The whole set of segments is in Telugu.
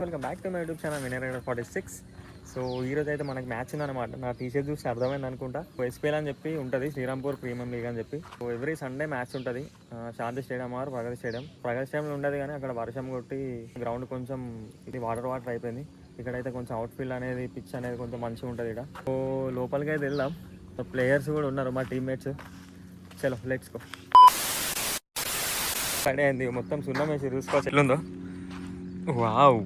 Welcome back to my YouTube channel వినర్46. సో ఈరోజు అయితే మనకి మ్యాచ్ ఉందన్నమాట. నా టీషర్ట్ చూసి అర్థమైంది అనుకుంటా. ఎస్పీఎల్ అని చెప్పి ఉంటుంది, శ్రీరాంపూర్ ప్రీమియం లీగ్ అని చెప్పి. సో ఎవ్రీ సండే మ్యాచ్ ఉంటుంది. శాంతి స్టేడియం ఆర్ ప్రగతి స్టేడియం. ప్రగతి స్టేడియంలో ఉండదు కానీ అక్కడ వర్షం కొట్టి గ్రౌండ్ కొంచెం ఇది వాటర్ అయిపోయింది. ఇక్కడైతే కొంచెం అవుట్ ఫీల్డ్ అనేది పిచ్ అనేది కొంచెం మంచిగా ఉంటుంది ఇక్కడ. సో లోపలికి అయితే వెళ్దాం. సో ప్లేయర్స్ కూడా ఉన్నారు మా టీమ్మేట్స్. చలో లెట్స్ గో. పడే అయింది మొత్తం సున్నం వేసి చూసుకోవచ్చు ఎట్లుందో. వావ్,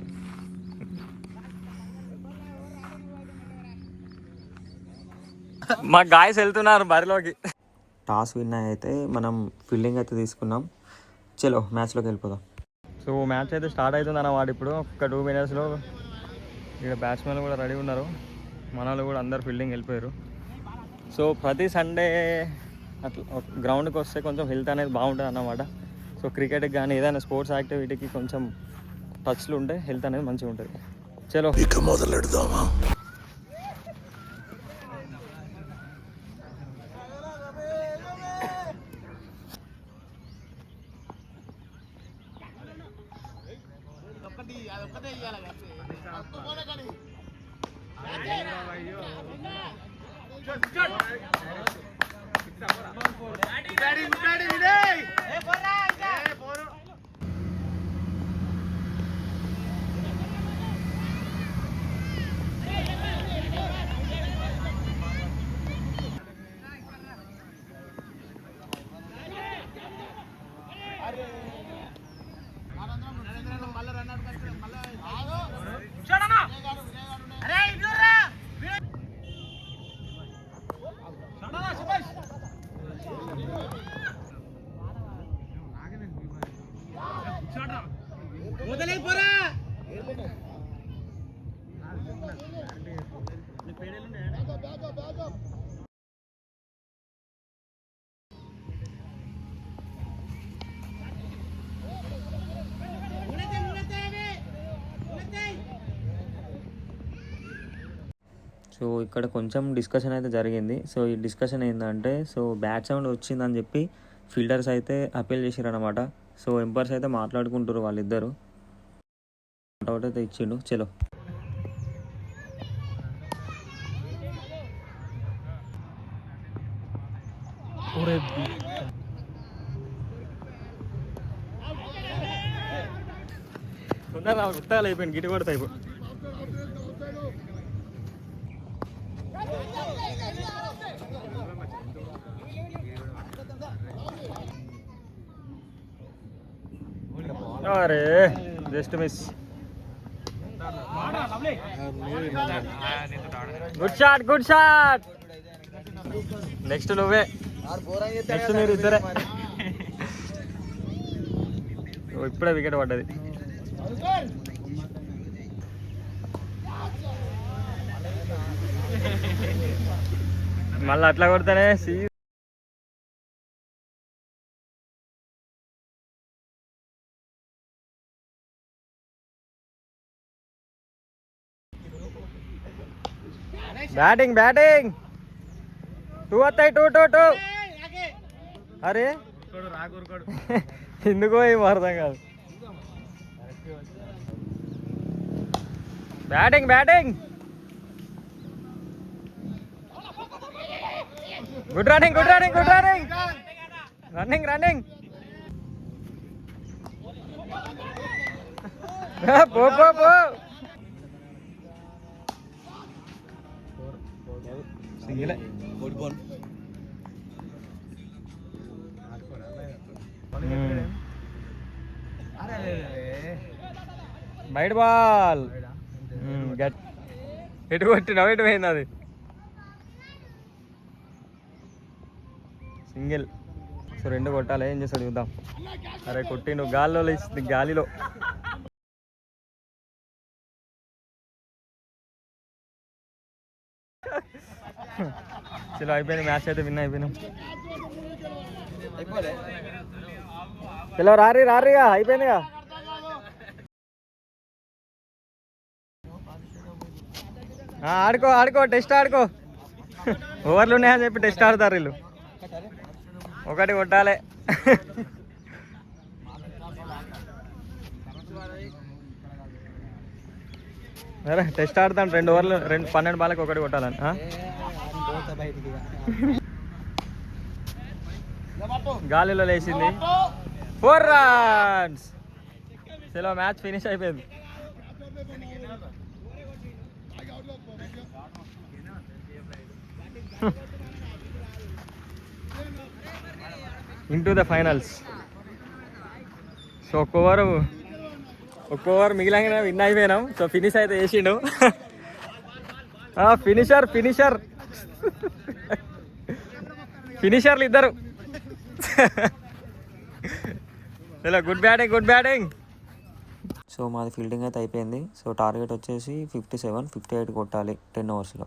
మా గాయస్ వెళ్తున్నారు బరిలోకి. టాస్ విన్ అయితే మనం ఫీల్డింగ్ అయితే తీసుకున్నాం. చలో మ్యాచ్లోకి వెళ్ళిపోదాం. సో మ్యాచ్ అయితే స్టార్ట్ అవుతుంది అన్నమాట. ఇప్పుడు ఒక 2 minutesలో ఇక్కడ బ్యాట్స్మెన్ కూడా రెడీ ఉన్నారు. మన వాళ్ళు కూడా అందరు ఫీల్డింగ్ వెళ్ళిపోయారు. సో ప్రతి సండే అట్లా గ్రౌండ్కి వస్తే కొంచెం హెల్త్ అనేది బాగుంటుంది అన్నమాట. సో క్రికెట్కి కానీ ఏదైనా స్పోర్ట్స్ యాక్టివిటీకి కొంచెం టచ్లు ఉంటే హెల్త్ అనేది మంచిగా ఉంటుంది. చలో ఇక మొదలెడదామా. సో ఇక్కడ కొంచెం డిస్కషన్ అయితే జరిగింది. సో ఈ డిస్కషన్ ఏంటంటే, సో బ్యాట్ సౌండ్ వచ్చిందని చెప్పి ఫీల్డర్స్ అయితే అపీల్ చేసారు అనమాట. సో ఎంపైర్స్ అయితే మాట్లాడుకుంటారు వాళ్ళిద్దరు. అవుట్ అయితే ఇచ్చిండు. చలో ఉత్తగాలు అయిపోయింది, గిటి కొడితే అయిపో. అరే just miss. Good shot, good shot. Next నువ్వే, నెక్స్ట్ మీరు ఇద్దరే. ఇప్పుడే వికెట్ పడ్డది. మళ్ళీ అట్లా కొడితేనే బ్యాటింగ్ బ్యాటింగ్ 2 వస్తాయి. 2 అరే ఎందుకో ఏం అర్థం కాదు. Batting batting good running, good running, good running, running running. పో పో పో. సింగిలే. బయట బాల్ ఎటు కొట్టినావు, ఎటు పోయింది అది. సింగిల్. సో 2 కొట్టాలి. ఏం చేస్తాడు చూద్దాం. అరే కొట్టిండు గాలిలో, ఇస్తుంది గాలిలో. చలో అయిపోయింది మ్యాచ్ అయితే, విన్ అయిపోయినాం. చలో రారీగా అయిపోయిందిగా. ఆడుకో ఆడుకో, టెస్ట్ ఆడుకో. ఓవర్లు ఉన్నాయని చెప్పి టెస్ట్ ఆడతారు వీళ్ళు. 1 కొట్టాలి. అరే టెస్ట్ ఆడతాను 2 ఓవర్లు 12 బాల్కి ఒకటి కొట్టాలని. గాలిలో లేచింది 4 రన్స్. చలో మ్యాచ్ ఫినిష్ అయిపోయింది. Into the finals. సో ఒక్క ఓవర్ మిగిలిన విన్ అయిపోయినాం. సో ఫినిష్ అయితే వేసిండు. ఫినిషర్లు ఇద్దరు. ఇలా గుడ్ బ్యాటింగ్. సో మాది ఫీల్డింగ్ అయితే అయిపోయింది. సో టార్గెట్ వచ్చేసి 57, 58 కొట్టాలి 10 ఓవర్స్లో.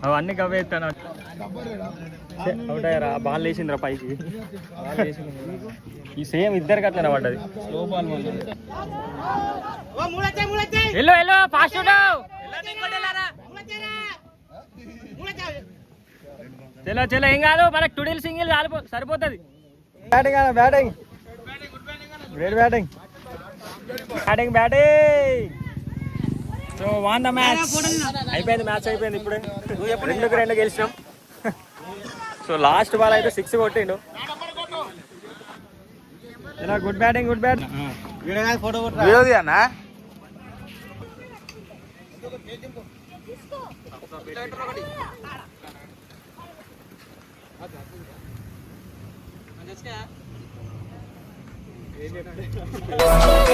అవన్నీ కవే ఎత్తాను. అవుట్ అయ్యారా? బాల్ వేసిందిరా పైకి. ఈ సేమ్ ఇద్దరికి అట్లా పడ్డది. ఫాస్ట్ చలో ఏం కాదు, మనకు టుడిల్ సింగిల్ సరిపోతుంది. Batting great batting. So won the match. అయిపోయింది, మ్యాచ్ అయిపోయింది. ఇప్పుడే 2-2 గెలిచినాం. సో లాస్ట్ బాల్ అయితే 6 కొట్టిండు. ఇలా గుడ్ బ్యాటింగ్. వీడియో అన్నా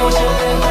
Ocean